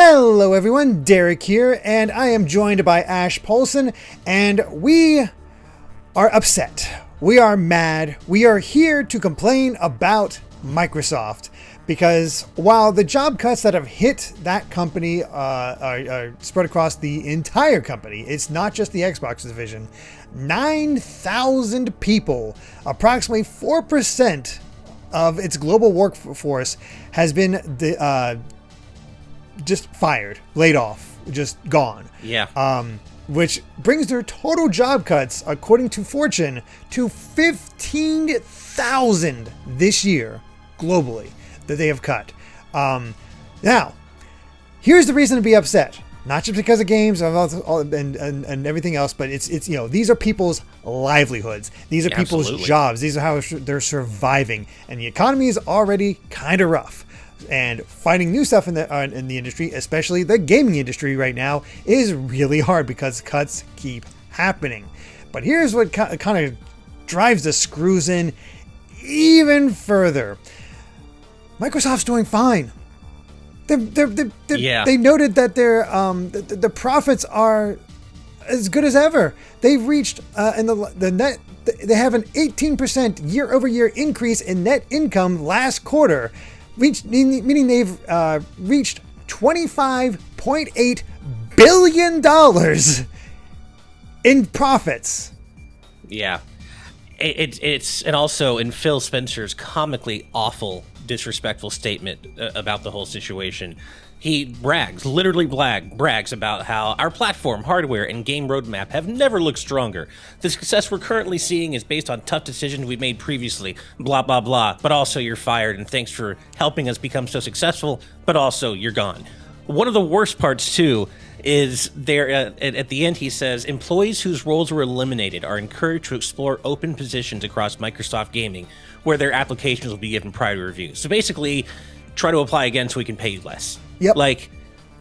Hello everyone, Derek here, and I am joined by Ash Polson, and we are upset. We are mad. We are here to complain about Microsoft, because while the job cuts that have hit that company are spread across the entire company, it's not just the Xbox division. 9,000 people, approximately 4% of its global workforce, has been just fired, laid off, just gone. Yeah. Which brings their total job cuts, according to Fortune, to 15,000 this year, globally, that they have cut. Now, here's the reason to be upset. Not just because of games and everything else, but it's these are people's livelihoods. These are people's Absolutely. jobs. These are how they're surviving, and the economy is already kind of rough. And finding new stuff in the industry, especially the gaming industry right now, is really hard because cuts keep happening. But here's what kind of drives the screws in even further. Microsoft's doing fine. They noted that the profits are as good as ever. They've reached in the net. They have an 18% year-over-year increase in net income last quarter, meaning they've reached $25.8 billion in profits. Yeah. It's and also in Phil Spencer's comically awful, disrespectful statement about the whole situation, he literally brags about how our platform, hardware, and game roadmap have never looked stronger. The success we're currently seeing is based on tough decisions we made previously, blah, blah, blah. But also, you're fired, and thanks for helping us become so successful, but also, you're gone. One of the worst parts, too, is there at the end he says, employees whose roles were eliminated are encouraged to explore open positions across Microsoft Gaming, where their applications will be given priority review. So basically, try to apply again so we can pay you less. Yep. Like,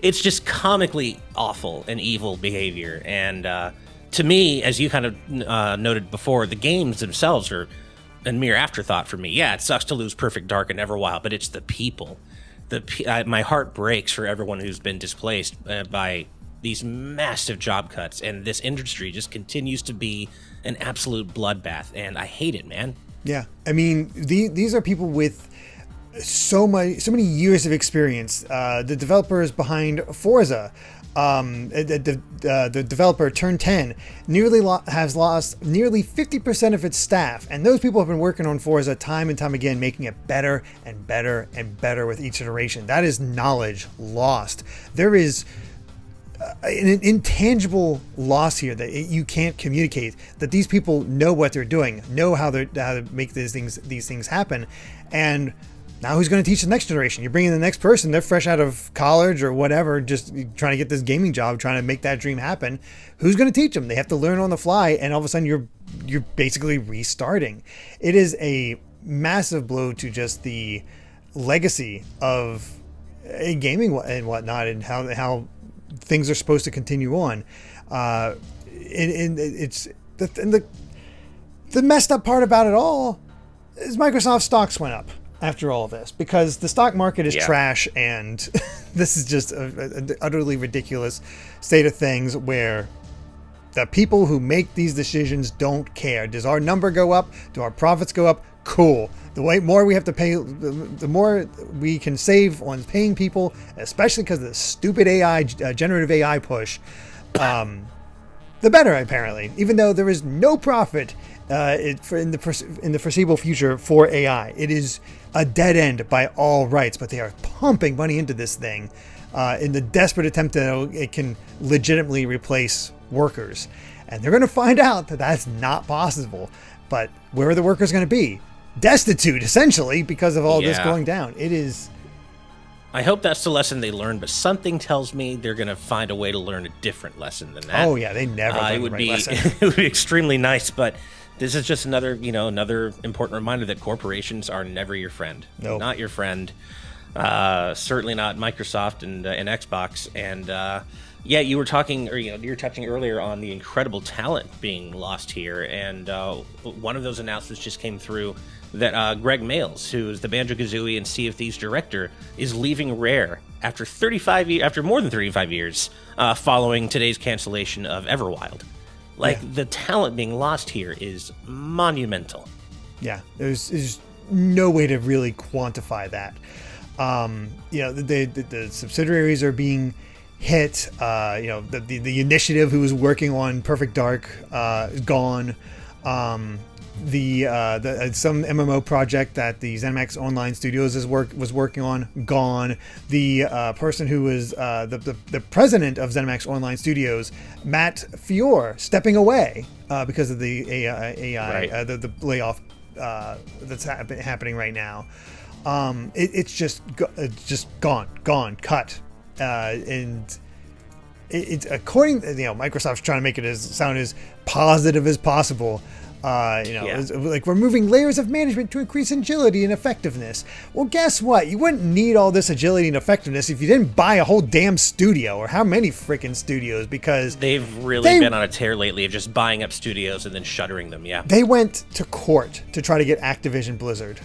it's just comically awful and evil behavior. And to me, as you kind of noted before, the games themselves are a mere afterthought for me. Yeah, it sucks to lose Perfect Dark and Everwild, but it's the people. My heart breaks for everyone who's been displaced by these massive job cuts, and this industry just continues to be an absolute bloodbath, and I hate it, man. Yeah, I mean, these are people with so many years of experience. The developers behind Forza, the developer Turn 10 has lost nearly 50% of its staff, and those people have been working on Forza time and time again, making it better and better and better with each iteration. That is knowledge lost. There is an intangible loss here that you can't communicate, that these people know what they're doing, know how to make these things happen. And now who's going to teach the next generation? You're bringing the next person, they're fresh out of college or whatever, just trying to get this gaming job, trying to make that dream happen. Who's going to teach them? They have to learn on the fly, and all of a sudden you're basically restarting. It is a massive blow to just the legacy of gaming and whatnot, and how things are supposed to continue on. And it's the messed up part about it all is Microsoft stocks went up after all of this, because the stock market is trash, and this is just an utterly ridiculous state of things where the people who make these decisions don't care. Does our number go up? Do our profits go up? Cool. The more we have to pay, the more we can save on paying people, especially because of the stupid AI, generative AI push, the better, apparently, even though there is no profit in the foreseeable future for AI. It is a dead end by all rights, but they are pumping money into this thing in the desperate attempt that it can legitimately replace workers. And they're going to find out that that's not possible. But where are the workers going to be? Destitute, essentially, because of all this going down. It is... I hope that's the lesson they learned, but something tells me they're going to find a way to learn a different lesson than that. Oh, yeah, they never learn the right lesson. It would be extremely nice, but this is just another important reminder that corporations are never your friend. Nope. Not your friend. Certainly not Microsoft and Xbox. And you were talking, or you were touching earlier on the incredible talent being lost here. And one of those announcements just came through that Greg Mayles, who's the Banjo-Kazooie and Sea of Thieves director, is leaving Rare after more than 35 years following today's cancellation of Everwild. The talent being lost here is monumental. Yeah, there's no way to really quantify that. The subsidiaries are being hit. The initiative who was working on Perfect Dark is gone. Some MMO project that the ZeniMax Online Studios was working on, gone. The person who was the president of ZeniMax Online Studios, Matt Fior, stepping away because of the AI right. The layoff that's happening right now. It's just gone, cut, and it's according. Microsoft's trying to make it sound as positive as possible. It's like removing layers of management to increase agility and effectiveness. Well, guess what? You wouldn't need all this agility and effectiveness if you didn't buy a whole damn studio, or how many freaking studios, because they've really been on a tear lately of just buying up studios and then shuttering them. Yeah, they went to court to try to get Activision Blizzard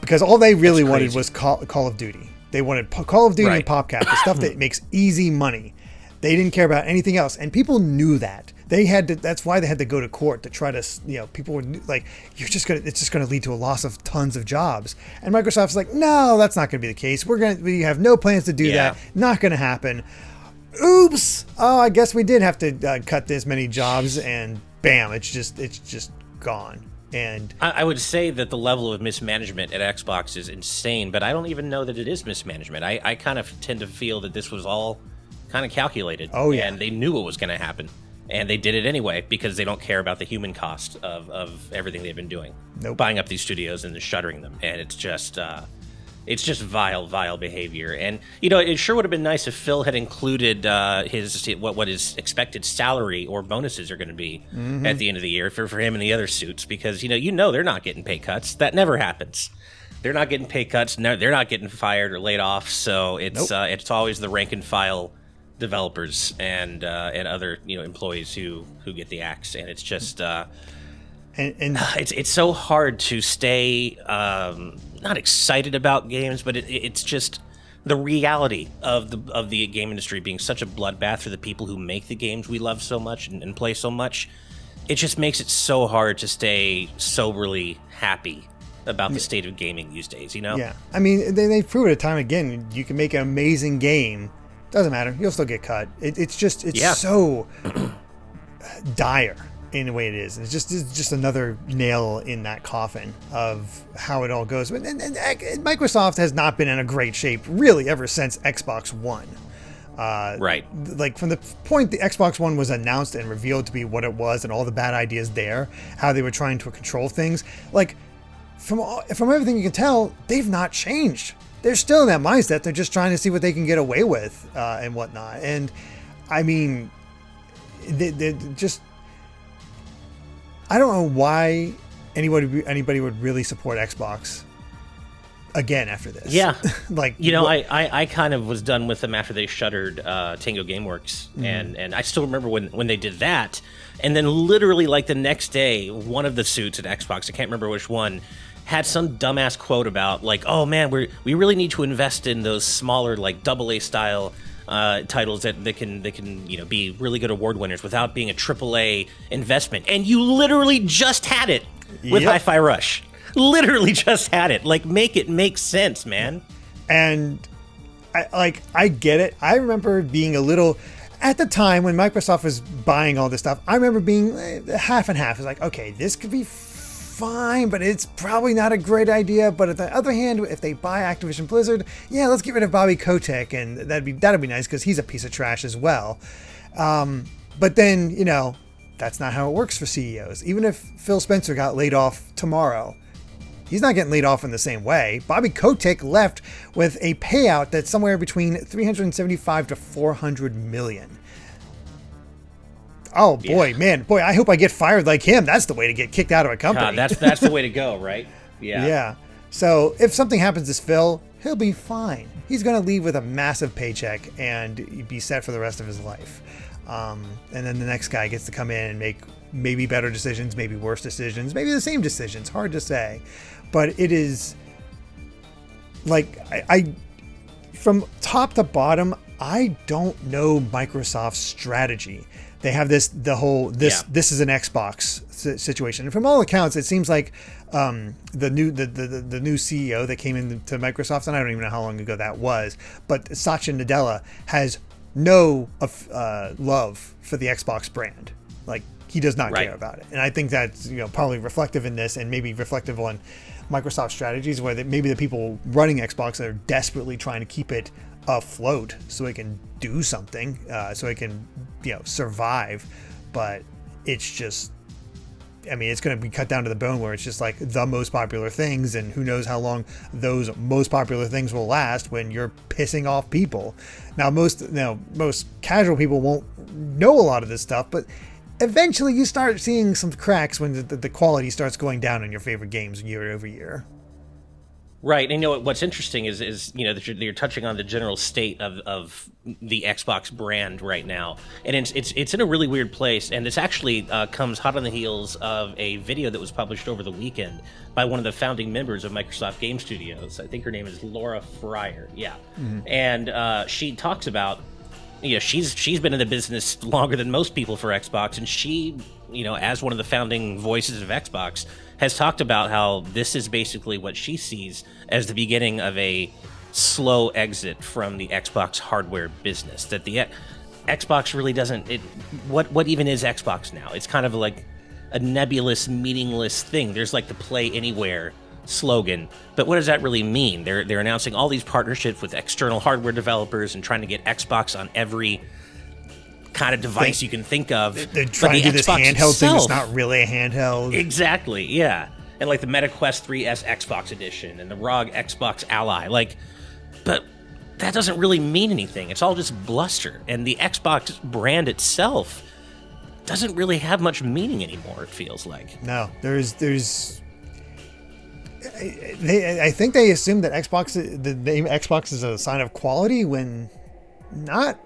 because all they really wanted was Call of Duty. They wanted Call of Duty and PopCap, the stuff that makes easy money. They didn't care about anything else, and people knew that. They had to. That's why they had to go to court to try to. People were like, "It's just going to lead to a loss of tons of jobs." And Microsoft's like, "No, that's not going to be the case. We have no plans to do that. Not going to happen." Oops. Oh, I guess we did have to cut this many jobs, and bam, it's just gone. And I would say that the level of mismanagement at Xbox is insane, but I don't even know that it is mismanagement. I kind of tend to feel that this was all kind of calculated. Oh yeah, and they knew what was going to happen. And they did it anyway because they don't care about the human cost of everything they've been doing. Nope. Buying up these studios and then shuttering them. And it's just vile behavior. And, it sure would have been nice if Phil had included what his expected salary or bonuses are going to be at the end of the year for him and the other suits. Because, they're not getting pay cuts. That never happens. They're not getting pay cuts. No, they're not getting fired or laid off. So it's always the rank and file developers and other employees who get the axe, and it's just it's so hard to stay not excited about games, but it's just the reality of the game industry being such a bloodbath for the people who make the games we love so much and play so much. It just makes it so hard to stay soberly happy about the state of gaming these days. Yeah, I mean they've proven it time again. You can make an amazing game. Doesn't matter. You'll still get cut. It's so dire in the way it is. It's just another nail in that coffin of how it all goes. And Microsoft has not been in a great shape really ever since Xbox One. Right. Like from the point the Xbox One was announced and revealed to be what it was, and all the bad ideas there, how they were trying to control things. Like from everything you can tell, they've not changed. They're still in that mindset. They're just trying to see what they can get away with and whatnot. And I mean, they just, I don't know why anybody would really support Xbox again after this. Yeah. I kind of was done with them after they shuttered Tango Gameworks. And I still remember when they did that. And then literally like the next day, one of the suits at Xbox, I can't remember which one, had some dumbass quote about like, oh man, we really need to invest in those smaller like AA style titles that can be really good award winners without being a AAA investment. And you literally just had it with Hi-Fi Rush. Literally just had it. Like, make it make sense, man. And I get it. I remember being a little at the time when Microsoft was buying all this stuff. I remember being half and half. It's like, okay, this could be fine, but it's probably not a great idea. But on the other hand, if they buy Activision Blizzard, let's get rid of Bobby Kotick, and that'd be nice because he's a piece of trash as well. But then that's not how it works for CEOs. Even if Phil Spencer got laid off tomorrow, he's not getting laid off in the same way. Bobby Kotick left with a payout that's somewhere between $375 to $400 million. Oh boy, I hope I get fired like him. That's the way to get kicked out of a company. God, that's the way to go, right? Yeah. Yeah. So if something happens to Phil, he'll be fine. He's going to leave with a massive paycheck and be set for the rest of his life. And then the next guy gets to come in and make maybe better decisions, maybe worse decisions, maybe the same decisions. Hard to say. But it is like I from top to bottom, I don't know Microsoft's strategy. They have this is an Xbox situation, and from all accounts, it seems like the new CEO that came into Microsoft, and I don't even know how long ago that was, but Satya Nadella has no love for the Xbox brand. Like, he does not care about it, and I think that's probably reflective in this, and maybe reflective on Microsoft strategies, where maybe the people running Xbox are desperately trying to keep it afloat so it can do something, so it can survive. But it's just, I mean, it's going to be cut down to the bone where it's just like the most popular things, and who knows how long those most popular things will last when you're pissing off people. Now most casual people won't know a lot of this stuff, but eventually you start seeing some cracks when the quality starts going down in your favorite games year over year. Right, and what's interesting is that you're touching on the general state of the Xbox brand right now, and it's in a really weird place, and this actually comes hot on the heels of a video that was published over the weekend by one of the founding members of Microsoft Game Studios. I think her name is Laura Fryer, and she talks about she's been in the business longer than most people for Xbox, and she as one of the founding voices of Xbox, has talked about how this is basically what she sees as the beginning of a slow exit from the Xbox hardware business. That the Xbox really doesn't. What even is Xbox now? It's kind of like a nebulous, meaningless thing. There's like the Play Anywhere slogan, but what does that really mean? They're announcing all these partnerships with external hardware developers and trying to get Xbox on every kind of device you can think of. They're trying to do this handheld thing that's not really a handheld. Exactly, yeah. And like the MetaQuest 3S Xbox Edition and the ROG Xbox Ally. But that doesn't really mean anything. It's all just bluster. And the Xbox brand itself doesn't really have much meaning anymore, it feels like. No, there's I think they assume that the name Xbox is a sign of quality, when not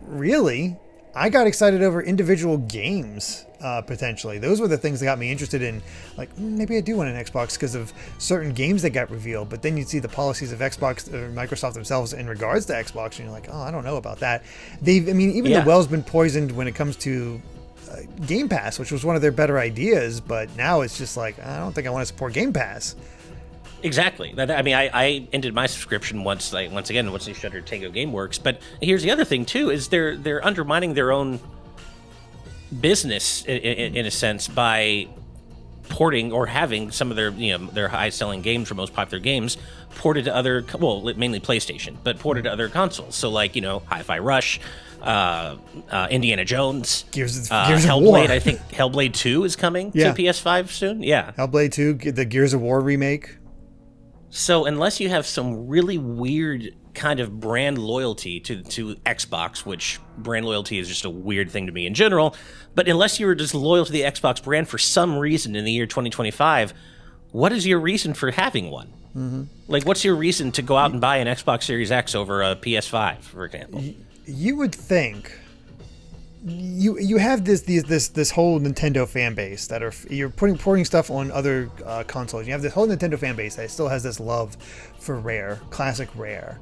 really. I got excited over individual games, potentially. Those were the things that got me interested in, like, maybe I do want an Xbox because of certain games that got revealed. But then you'd see the policies of Xbox or Microsoft themselves in regards to Xbox, and you're like, oh, I don't know about that. The well's been poisoned when it comes to Game Pass, which was one of their better ideas. But now it's just like, I don't think I want to support Game Pass. Exactly. I mean, I ended my subscription once they shuttered Tango GameWorks. But here's the other thing too: is they're undermining their own business in a sense by porting or having some of their high-selling games or most popular games ported to other, mainly PlayStation, but ported to other consoles. So like Hi-Fi Rush, Indiana Jones, Gears of Hellblade. War. I think Hellblade 2 is coming to PS5 soon. Yeah, Hellblade 2, the Gears of War remake. So unless you have some really weird kind of brand loyalty to Xbox, which brand loyalty is just a weird thing to me in general, but unless you were just loyal to the Xbox brand for some reason in the year 2025, what is your reason for having one? Mm-hmm. Like, what's your reason to go out and buy an Xbox Series X over a PS5, for example? You would think you have this whole Nintendo fan base that you're porting stuff on other consoles. You have this whole Nintendo fan base that still has this love for Rare, classic Rare,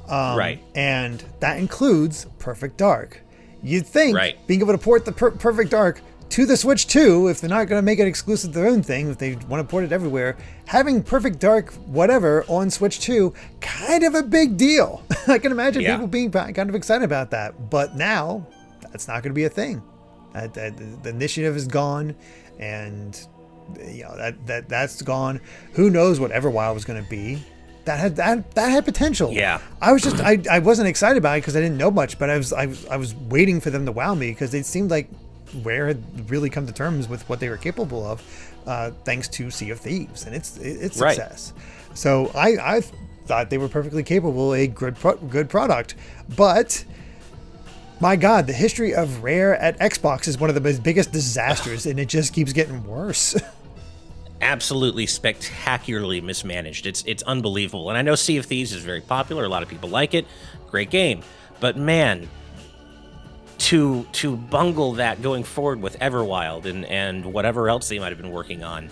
right? And that includes Perfect Dark. You'd think being able to port the Perfect Dark to the Switch 2, if they're not going to make it exclusive to their own thing, if they want to port it everywhere, having Perfect Dark whatever on Switch 2, kind of a big deal. I can imagine people being kind of excited about that, but now that's not going to be a thing. The initiative is gone, and that's gone. Who knows what Everwild was going to be? That had potential. Yeah. I wasn't excited about it because I didn't know much, but I was waiting for them to wow me, because it seemed like Rare had really come to terms with what they were capable of, thanks to Sea of Thieves and its success. So I thought they were perfectly capable of a good product, but my God, the history of Rare at Xbox is one of the biggest disasters, and it just keeps getting worse. absolutely spectacularly mismanaged. It's unbelievable. And I know Sea of Thieves is very popular. A lot of people like it. Great game. But man, to bungle that going forward with Everwild and whatever else they might have been working on,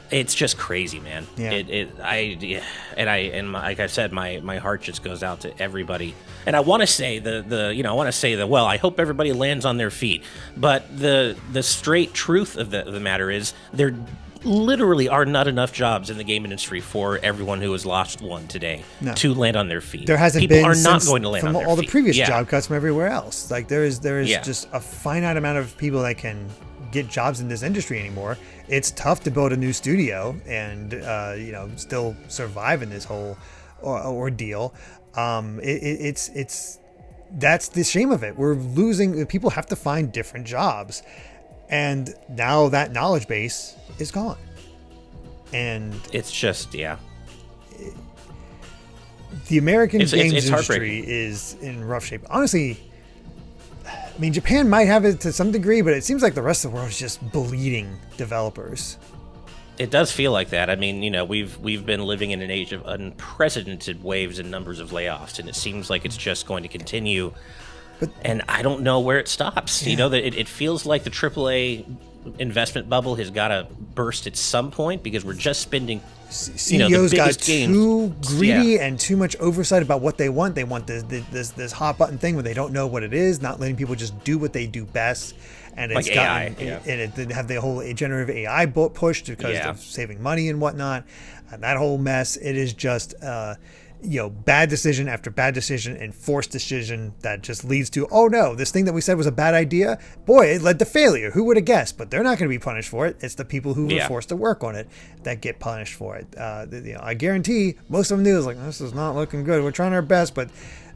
it's just crazy, man. Yeah. Like I said, my heart just goes out to everybody. And I want to say well, I hope everybody lands on their feet. But the straight truth of the matter is there literally are not enough jobs in the game industry for everyone who has lost one today to land on their feet. There hasn't People been are not going to land from on their all feet. the previous job cuts from everywhere else. Like there is just a finite amount of people that can get jobs in this industry anymore. It's tough to build a new studio and still survive in this whole ordeal. It's that's the shame of it. We're losing. People have to find different jobs, and now that knowledge base is gone. And it's just the American games industry heartbreaking. is in rough shape. Honestly, I mean, Japan might have it to some degree, but it seems like the rest of the world is just bleeding developers. It does feel like that. I mean, we've been living in an age of unprecedented waves and numbers of layoffs, and it seems like it's just going to continue. And I don't know where it stops. Yeah. That it feels like the AAA investment bubble has got to burst at some point because we're just spending. CEOs got too greedy Yeah. and too much oversight about what they want. They want this hot button thing where they don't know what it is, not letting people just do what they do best. And it's like AI, and it did have the whole generative AI pushed because of saving money and whatnot. And that whole mess. It is just bad decision after bad decision and forced decision that just leads to, oh no, this thing that we said was a bad idea, boy, it led to failure. Who would have guessed? But they're not going to be punished for it. It's the people who were forced to work on it that get punished for it. I guarantee most of them knew, like, this is not looking good. We're trying our best, but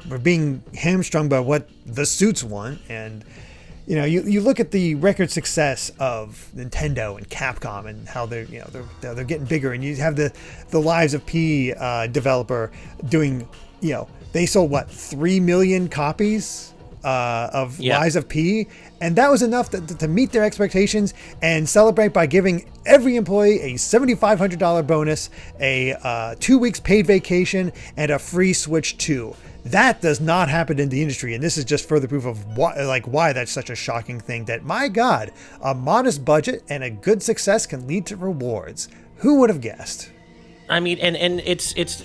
we're being hamstrung by what the suits want. And you look at the record success of Nintendo and Capcom and how they're getting bigger, and you have the Lives of P developer doing, they sold 3 million copies of Lives of P, and that was enough to meet their expectations and celebrate by giving every employee a $7,500 bonus, a 2 weeks paid vacation, and a free Switch 2. That does not happen in the industry, and this is just further proof of why that's such a shocking thing. That, my God, a modest budget and a good success can lead to rewards. Who would have guessed? I mean, and it's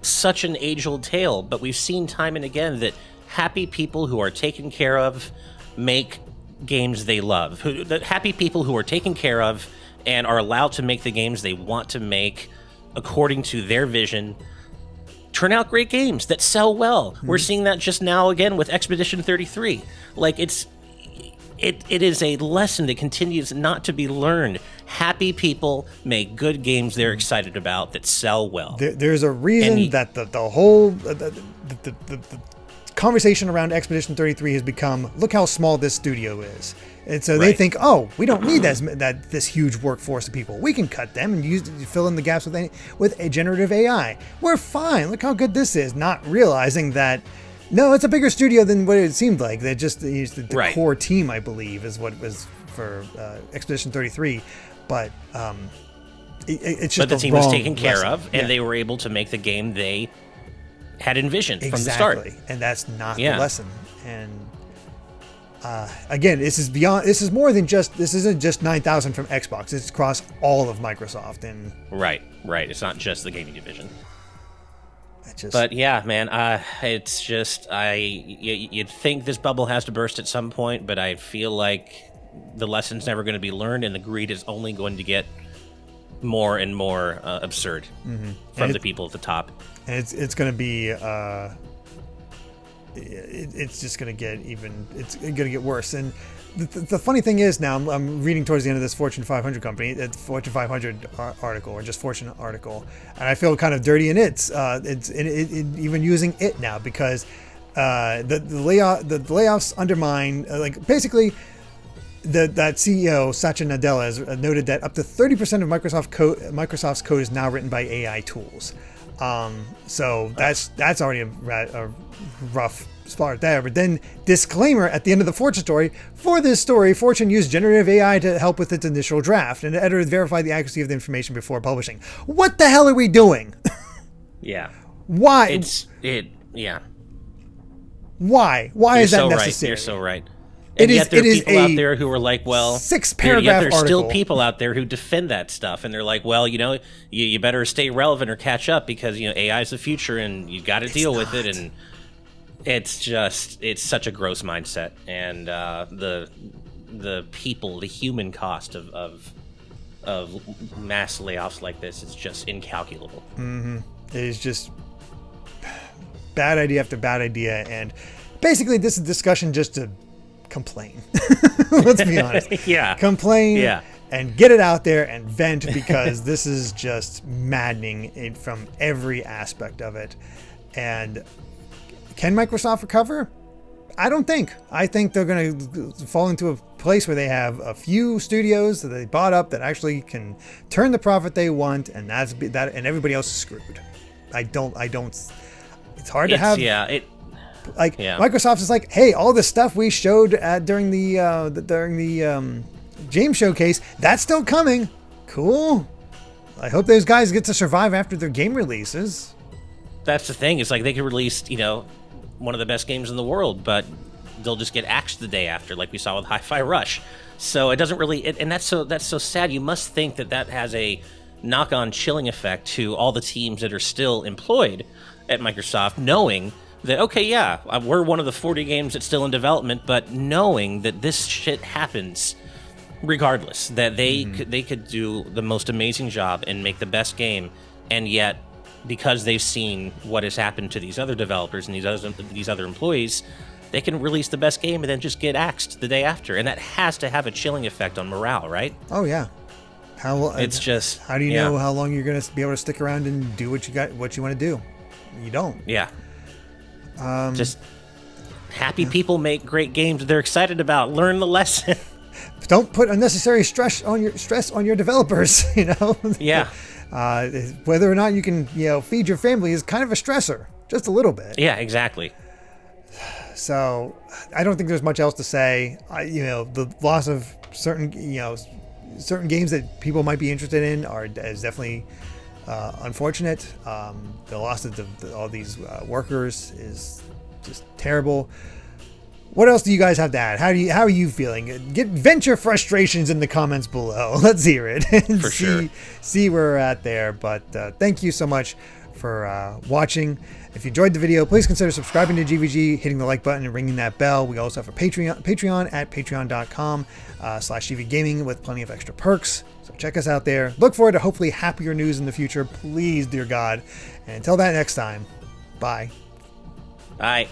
such an age-old tale, but we've seen time and again that happy people who are taken care of make games they love. The happy people who are taken care of and are allowed to make the games they want to make according to their vision turn out great games that sell well. We're seeing that just now again with Expedition 33. Like, it is a lesson that continues not to be learned. Happy people make good games they're excited about that sell well. There's a reason that the whole conversation around Expedition 33 has become, look how small this studio is. And so they think, oh, we don't need this huge workforce of people. We can cut them and fill in the gaps with a generative AI. We're fine. Look how good this is. Not realizing that, no, it's a bigger studio than what it seemed like. They just used the core team, I believe, is what it was for Expedition 33. But it's just but the team was taken care lesson. of, and they were able to make the game they had envisioned from the start. And that's not the lesson. And again, this is more than just, this isn't just 9,000 from Xbox. It's across all of Microsoft. And right. It's not just the gaming division. But yeah, man, it's just, you'd think this bubble has to burst at some point, but I feel like the lesson's never going to be learned, and the greed is only going to get more and more absurd from the people at the top. And it's going to be it's just going to get it's going to get worse. And the funny thing is, now I'm reading towards the end of this Fortune 500 company, Fortune 500 article, or just Fortune article, and I feel kind of dirty in it's even using it now, because the layoffs undermine, basically that CEO Satya Nadella has noted that up to 30% of Microsoft's code is now written by AI tools. So that's already a rough start there. But then, disclaimer at the end of the Fortune story: for this story, Fortune used generative AI to help with its initial draft, and the editor verified the accuracy of the information before publishing. What the hell are we doing? Yeah. Why? Yeah. Why? Why is that necessary? You're so right. And yet there are people out there who are like, well, 6-paragraph yet there's article. still people out there who defend that stuff, and they're like, well, you better stay relevant or catch up because AI is the future, and you got to deal with it, and it's such a gross mindset, and the human cost of mass layoffs like this is just incalculable. Mm-hmm. It is just bad idea after bad idea, and basically this is discussion just to complain. Let's be honest. Yeah. Complain and get it out there and vent, because this is just maddening from every aspect of it. And can Microsoft recover? I don't think. I think they're going to fall into a place where they have a few studios that they bought up that actually can turn the profit they want, and and everybody else is screwed. I don't. It's hard to have. Microsoft is like, hey, all the stuff we showed during the James showcase, that's still coming. Cool. I hope those guys get to survive after their game releases. That's the thing. It's like they could release, one of the best games in the world, but they'll just get axed the day after, like we saw with Hi-Fi Rush. So it doesn't really, and that's so sad. You must think that has a knock-on chilling effect to all the teams that are still employed at Microsoft, knowing that, okay, yeah, we're one of the 40 games that's still in development, but knowing that this shit happens regardless, that they could do the most amazing job and make the best game, and yet because they've seen what has happened to these other developers and these other employees, they can release the best game and then just get axed the day after, and that has to have a chilling effect on morale, right? Oh yeah. How do you know how long you're going to be able to stick around and do what you want to do? You don't. Yeah. Just happy people make great games they're excited about. Learn the lesson. Don't put unnecessary stress on your developers. Yeah. Whether or not you can feed your family is kind of a stressor, just a little bit. Yeah, exactly. So I don't think there's much else to say. The loss of certain games that people might be interested in is definitely unfortunate. The loss of all these workers is just terrible. What else do you guys have to add? How are you feeling? Vent your frustrations in the comments below. Let's hear it and see where we're at there. But thank you so much for watching. If you enjoyed the video, please consider subscribing to GVG, hitting the like button, and ringing that bell. We also have a Patreon at patreon.com/GVGaming with plenty of extra perks. So check us out there. Look forward to hopefully happier news in the future. Please, dear God. And until that next time, bye. Bye.